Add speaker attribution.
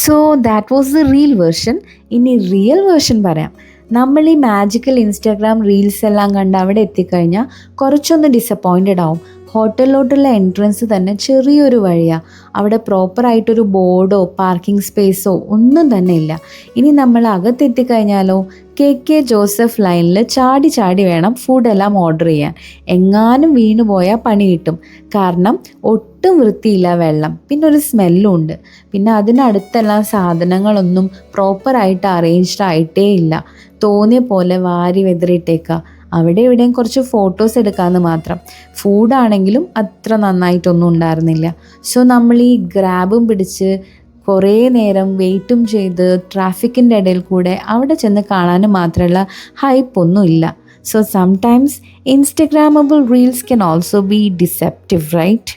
Speaker 1: So that was the real version. ഇനി real version പറയാം. നമ്മൾ ഈ മാജിക്കൽ ഇൻസ്റ്റാഗ്രാം റീൽസ് എല്ലാം കണ്ട് അവിടെ എത്തിക്കഴിഞ്ഞാൽ കുറച്ചൊന്ന് ഡിസപ്പോയിൻറ്റഡ് ആവും. ഹോട്ടലിലോട്ടുള്ള എൻട്രൻസ് തന്നെ ചെറിയൊരു വഴിയാണ്. അവിടെ പ്രോപ്പറായിട്ടൊരു ബോർഡോ പാർക്കിംഗ് സ്പേസോ ഒന്നും തന്നെ ഇല്ല. ഇനി നമ്മൾ അകത്തെത്തിക്കഴിഞ്ഞാലോ KK ജോസഫ് ലൈനിൽ ചാടി ചാടി വേണം ഫുഡെല്ലാം ഓർഡർ ചെയ്യാൻ. എങ്ങാനും വീണു പോയാൽ പണി കിട്ടും. കാരണം ഒട്ടും വൃത്തിയില്ല വെള്ളം, പിന്നെ ഒരു സ്മെല്ലും ഉണ്ട്. പിന്നെ അതിനടുത്തെല്ലാം സാധനങ്ങളൊന്നും പ്രോപ്പറായിട്ട് അറേഞ്ച്ഡ് ആയിട്ടേ ഇല്ല. തോന്നിയ പോലെ വാരി വെതറിയിട്ടേക്കുക. അവിടെ ഇവിടെയും കുറച്ച് ഫോട്ടോസ് എടുക്കാമെന്ന് മാത്രം. ഫുഡാണെങ്കിലും അത്ര നന്നായിട്ടൊന്നും ഉണ്ടായിരുന്നില്ല. സോ നമ്മൾ ഈ ഗ്രാബും പിടിച്ച് കുറേ നേരം വെയിറ്റും ചെയ്ത് ട്രാഫിക്കിൻ്റെ ഇടയിൽ കൂടെ അവിടെ ചെന്ന് കാണാനും മാത്രമുള്ള ഹൈപ്പൊന്നും ഇല്ല. So sometimes Instagrammable reels can also be deceptive, right?